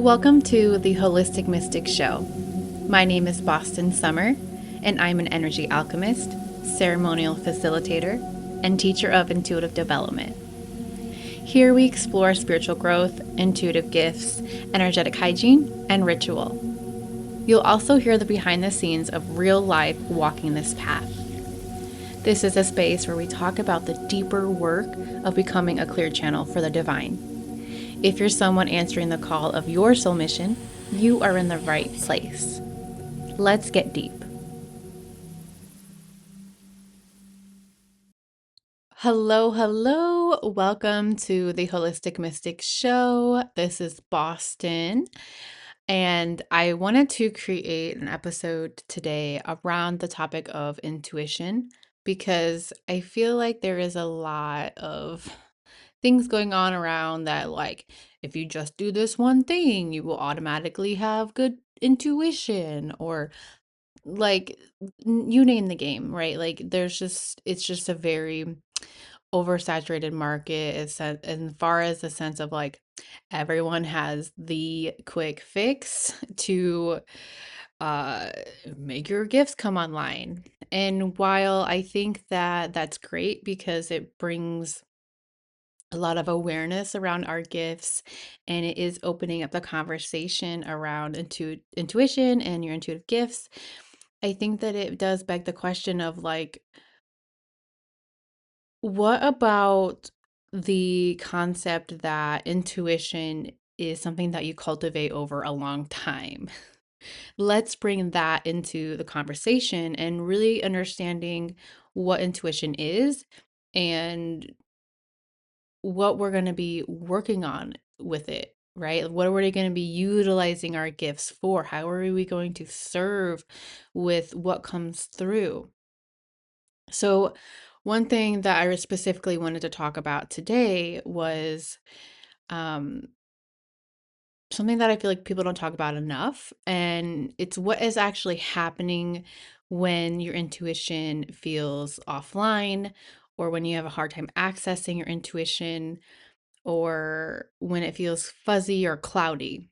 Welcome to the Holistic Mystic Show. My name is Sommer, and I'm an energy alchemist, ceremonial facilitator, and teacher of intuitive development. Here we explore spiritual growth, intuitive gifts, energetic hygiene, and ritual. You'll also hear the behind the scenes of real life walking this path. This is a space where we talk about the deeper work of becoming a clear channel for the divine. If you're someone answering the call of your soul mission, you are in the right place. Let's get deep. Hello. Welcome to the Holistic Mystic Show. This is Boston, and I wanted to create an episode today around the topic of intuition because I feel like there is a lot of things going on around that, like, if you just do this one thing, you will automatically have good intuition, or like you name the game, right? Like, it's just a very oversaturated market as far as the sense of like everyone has the quick fix to uh make your gifts come online. And while I think that that's great because it brings a lot of awareness around our gifts, and it is opening up the conversation around intuition and your intuitive gifts, I think that it does beg the question of like, what about the concept that intuition is something that you cultivate over a long time? Let's bring that into the conversation and really understanding what intuition is and what we're going to be working on with it, right? What are we going to be utilizing our gifts for? How are we going to serve with what comes through? So, one thing that I specifically wanted to talk about today was um, something that I feel like people don't talk about enough, and it's what is actually happening when your intuition feels offline, or when you have a hard time accessing your intuition, or when it feels fuzzy or cloudy.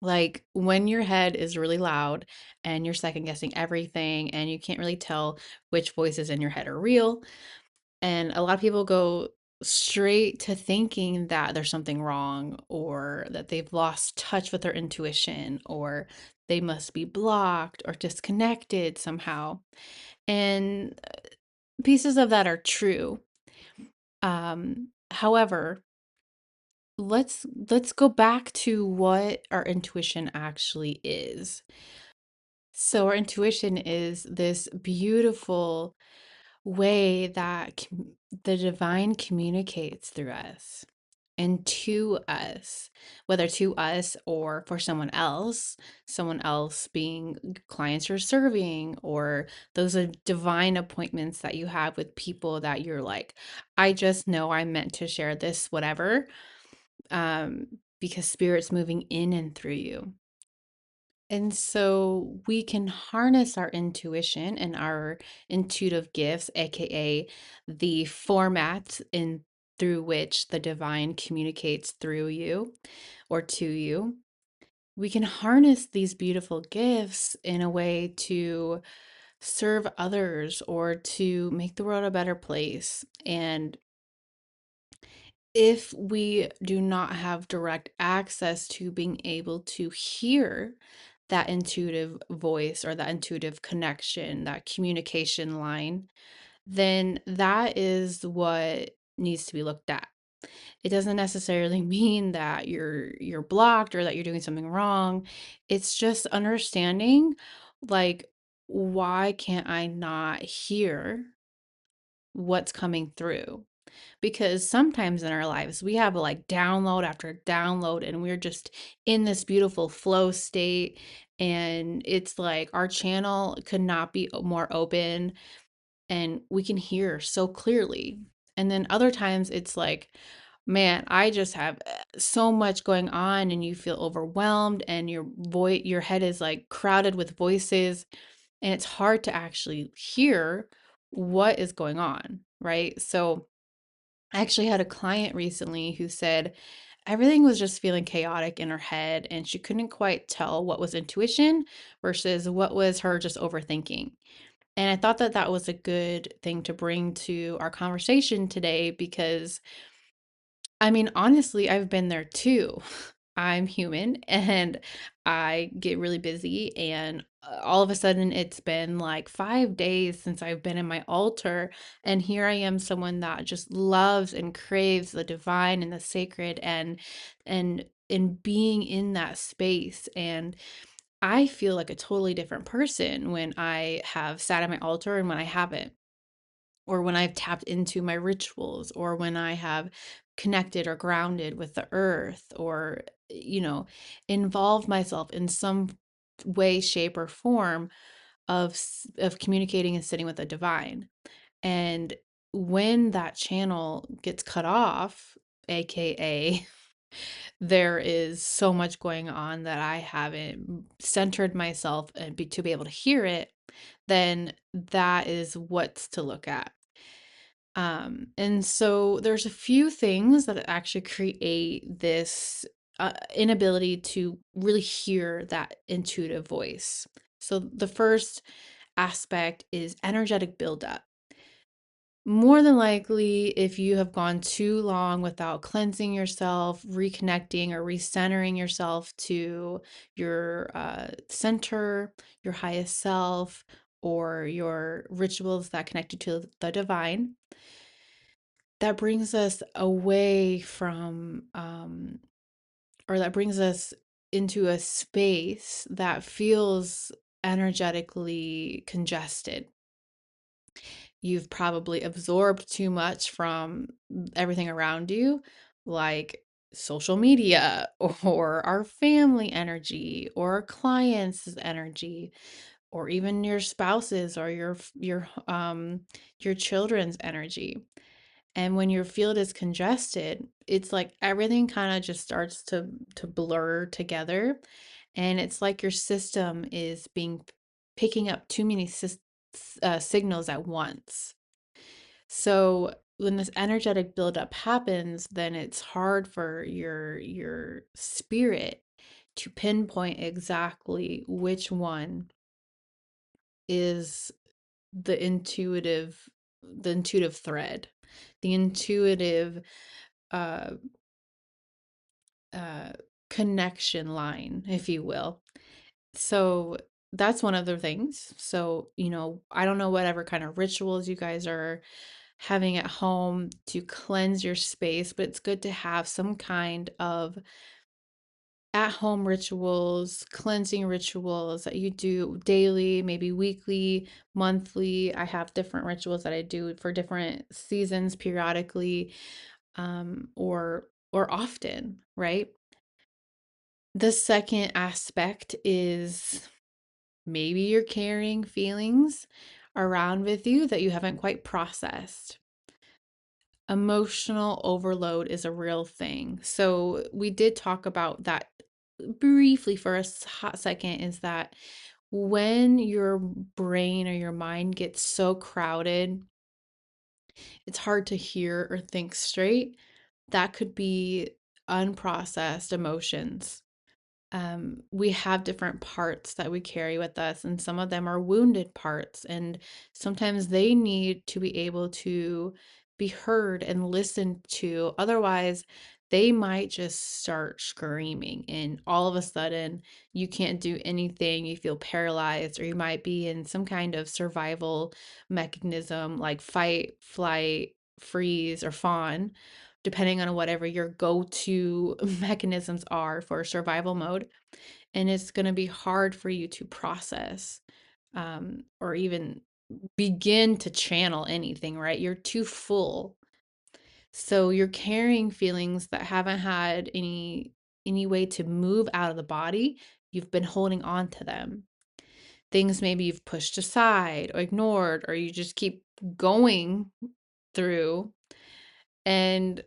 Like when your head is really loud and you're second guessing everything and you can't really tell which voices in your head are real. And a lot of people go straight to thinking that there's something wrong, or that they've lost touch with their intuition, or they must be blocked or disconnected somehow. And pieces of that are true. However, let's go back to what our intuition actually is. So our intuition is this beautiful way that the divine communicates through us and to us, whether to us or for someone else being clients you're serving, or those are divine appointments that you have with people that you're like, I just know I'm meant to share this, whatever, because spirit's moving in and through you. And so we can harness our intuition and our intuitive gifts, aka the format in through which the divine communicates through you or to you. We can harness these beautiful gifts in a way to serve others or to make the world a better place. And if we do not have direct access to being able to hear that intuitive voice or that intuitive connection, that communication line, then that is what needs to be looked at. It doesn't necessarily mean that you're blocked or that you're doing something wrong. It's just understanding, like, why can't I not hear what's coming through? Because sometimes in our lives we have like download after download, and we're just in this beautiful flow state, and it's like our channel could not be more open, and we can hear so clearly. And then other times it's like, man, I just have so much going on, and you feel overwhelmed, and your head is like crowded with voices, and it's hard to actually hear what is going on, right? So I actually had a client recently who said, everything was just feeling chaotic in her head, and she couldn't quite tell what was intuition versus what was her just overthinking. And I thought that that was a good thing to bring to our conversation today because, I mean, honestly, I've been there too. I'm human and I get really busy, and all of a sudden it's been like 5 days since I've been in my altar. And here I am, someone that just loves and craves the divine and the sacred and being in that space. And I feel like a totally different person when I have sat at my altar and when I haven't, or when I've tapped into my rituals, or when I have connected or grounded with the earth, or, you know, involved myself in some way, shape, or form of communicating and sitting with the divine. And when that channel gets cut off, aka there is so much going on that I haven't centered myself and to be able to hear it, then that is what's to look at. And so there's a few things that actually create this inability to really hear that intuitive voice. So the first aspect is energetic buildup. More than likely, if you have gone too long without cleansing yourself, reconnecting, or recentering yourself to your center, your highest self, or your rituals that connect you to the divine, that brings us away from, or that brings us into a space that feels energetically congested. You've probably absorbed too much from everything around you, like social media or our family energy or our clients' energy or even your spouse's or your children's energy. And when your field is congested, it's like everything kind of just starts to blur together, and it's like your system is being picking up too many signals at once. So when this energetic buildup happens, then it's hard for your spirit to pinpoint exactly which one is the intuitive thread, the intuitive uh uh connection line, if you will. So that's one of the things. So, I don't know whatever kind of rituals you guys are having at home to cleanse your space, but it's good to have some kind of at home rituals, cleansing rituals that you do daily, maybe weekly, monthly. I have different rituals that I do for different seasons periodically, or often, right? The second aspect is maybe you're carrying feelings around with you that you haven't quite processed. Emotional overload is a real thing. So we did talk about that briefly for a hot second, is that when your brain or your mind gets so crowded, it's hard to hear or think straight. That could be unprocessed emotions. We have different parts that we carry with us, and some of them are wounded parts, and sometimes they need to be able to be heard and listened to. Otherwise, they might just start screaming, and all of a sudden, you can't do anything. You feel paralyzed, or you might be in some kind of survival mechanism like fight, flight, freeze, or fawn, depending on whatever your go-to mechanisms are for survival mode. And it's going to be hard for you to process, or even begin to channel anything, right? You're too full. So you're carrying feelings that haven't had any way to move out of the body. You've been holding on to them. Things maybe you've pushed aside or ignored, or you just keep going through. And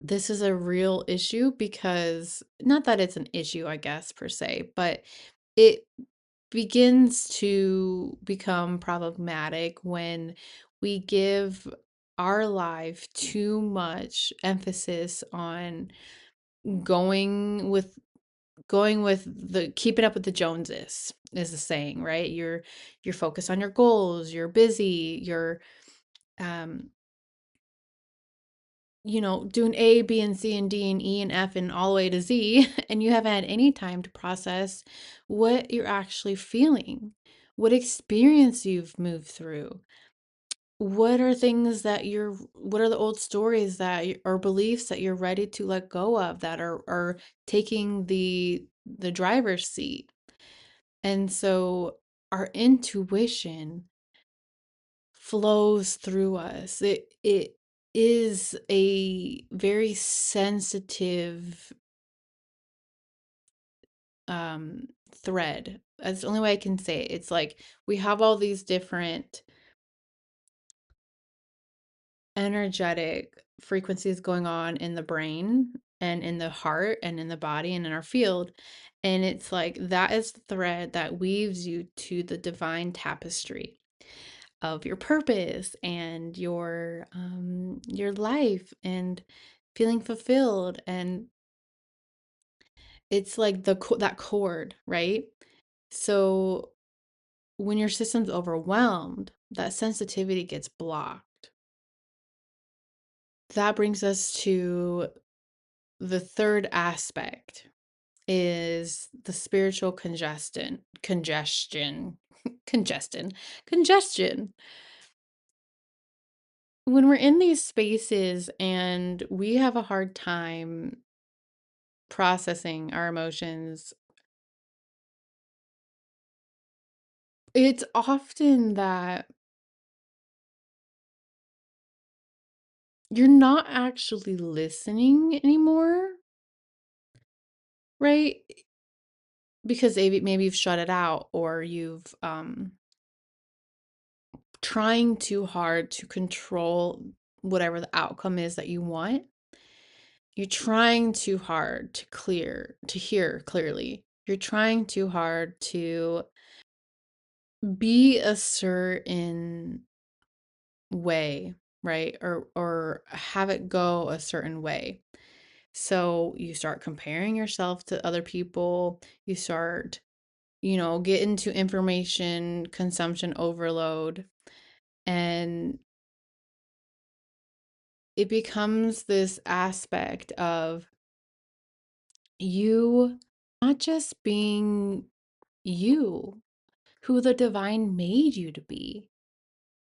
this is a real issue because, not that it's an issue, I guess, per se, but it begins to become problematic when we give our life too much emphasis on going with the keeping up with the Joneses is the saying, right? You're focused on your goals, you're busy, you're um doing A, B, and C, and D, and E, and F, and all the way to Z, and you haven't had any time to process what you're actually feeling, what experience you've moved through. What are the old stories or beliefs that you're ready to let go of that are taking the driver's seat? And so our intuition flows through us. It is a very sensitive thread. That's the only way I can say it. It's like we have all these different energetic frequencies going on in the brain and in the heart and in the body and in our field. And it's like that is the thread that weaves you to the divine tapestry of your purpose and your life and feeling fulfilled. And it's like that cord, right? So when your system's overwhelmed, that sensitivity gets blocked. That brings us to the third aspect is the spiritual congestion. When we're in these spaces and we have a hard time processing our emotions, it's often that you're not actually listening anymore, right? Because maybe you've shut it out or you've trying too hard to control whatever the outcome is that you want. You're trying too hard to hear clearly. You're trying too hard to be a certain way, right? Or have it go a certain way. So you start comparing yourself to other people. You start, get into information consumption overload, and it becomes this aspect of you not just being you, who the divine made you to be,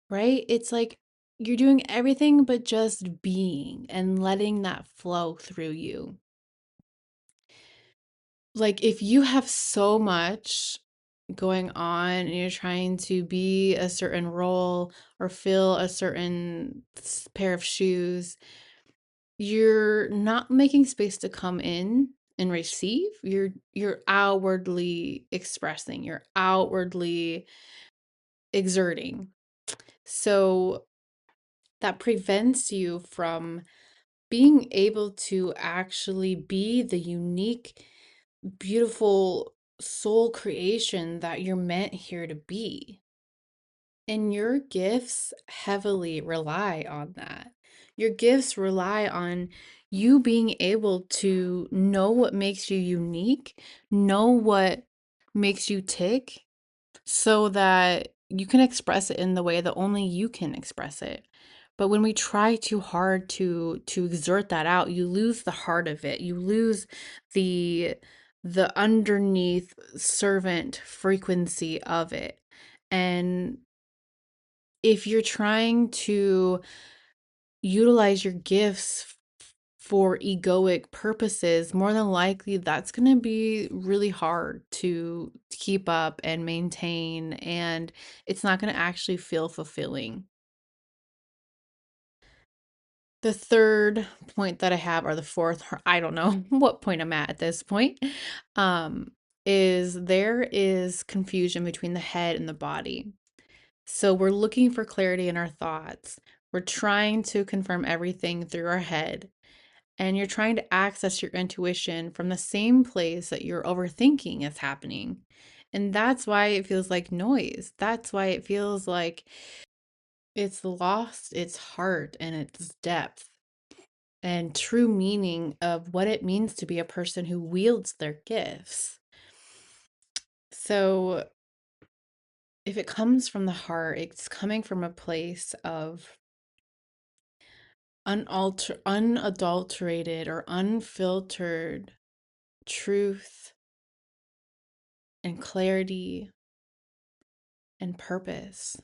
right? It's like you're doing everything but just being and letting that flow through you. Like if you have so much going on and you're trying to be a certain role or fill a certain pair of shoes, you're not making space to come in and receive. You're outwardly expressing, you're outwardly exerting. So that prevents you from being able to actually be the unique, beautiful soul creation that you're meant here to be. And your gifts heavily rely on that. Your gifts rely on you being able to know what makes you unique, know what makes you tick, so that you can express it in the way that only you can express it. But when we try too hard to exert that out, you lose the heart of it. You lose the the underneath servant frequency of it. And if you're trying to utilize your gifts for egoic purposes, more than likely that's going to be really hard to keep up and maintain, and it's not going to actually feel fulfilling. The third point that I have, or the fourth, or I don't know what point I'm at this point, um, is there is confusion between the head and the body. So we're looking for clarity in our thoughts. We're trying to confirm everything through our head. And you're trying to access your intuition from the same place that your overthinking is happening. And that's why it feels like noise. That's why it feels like It's lost its heart and its depth and true meaning of what it means to be a person who wields their gifts. So, if it comes from the heart, it's coming from a place of unadulterated or unfiltered truth and clarity and purpose.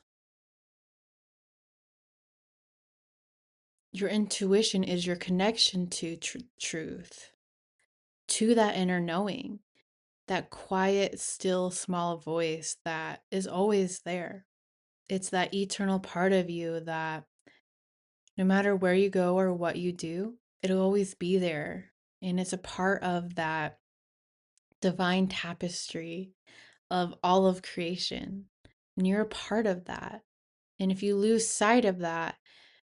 Your intuition is your connection to truth, to that inner knowing, that quiet, still, small voice that is always there. It's that eternal part of you that no matter where you go or what you do, it'll always be there. And it's a part of that divine tapestry of all of creation. And you're a part of that. And if you lose sight of that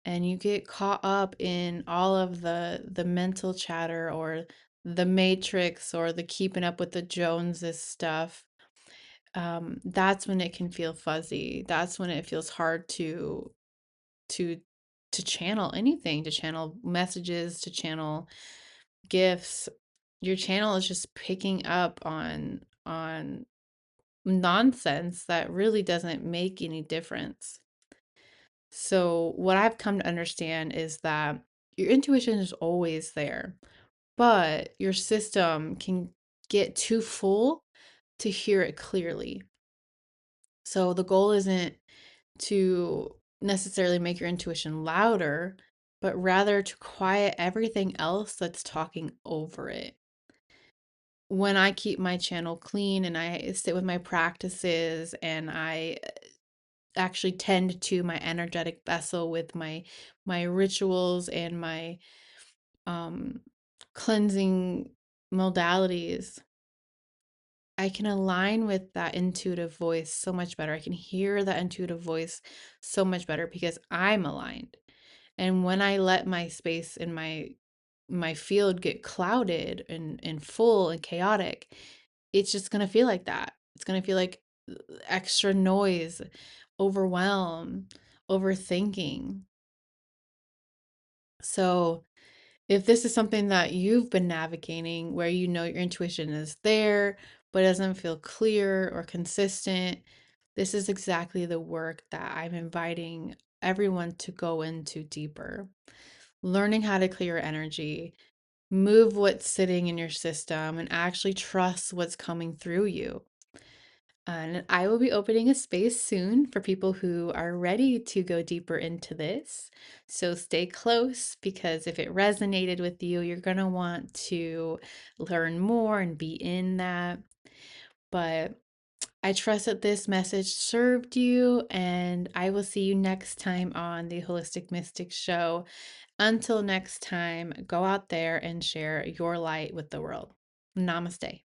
and you get caught up in all of the mental chatter or the matrix or the keeping up with the Joneses stuff, that's when it can feel fuzzy. That's when it feels hard to to channel anything, to channel messages, to channel gifts. Your channel is just picking up on nonsense that really doesn't make any difference. So, what I've come to understand is that your intuition is always there, but your system can get too full to hear it clearly. So, the goal isn't to necessarily make your intuition louder, but rather to quiet everything else that's talking over it. When I keep my channel clean and I sit with my practices and I actually tend to my energetic vessel with my rituals and my um cleansing modalities, I can align with that intuitive voice so much better. I can hear that intuitive voice so much better because I'm aligned. And when I let my space and my field get clouded and full and chaotic, it's just gonna feel like that. It's gonna feel like extra noise, overwhelm, overthinking. So if this is something that you've been navigating where you know your intuition is there, but it doesn't feel clear or consistent, this is exactly the work that I'm inviting everyone to go into deeper. Learning how to clear energy, move what's sitting in your system, and actually trust what's coming through you. And I will be opening a space soon for people who are ready to go deeper into this. So stay close because if it resonated with you, you're going to want to learn more and be in that. But I trust that this message served you, and I will see you next time on the Holistic Mystic Show. Until next time, go out there and share your light with the world. Namaste.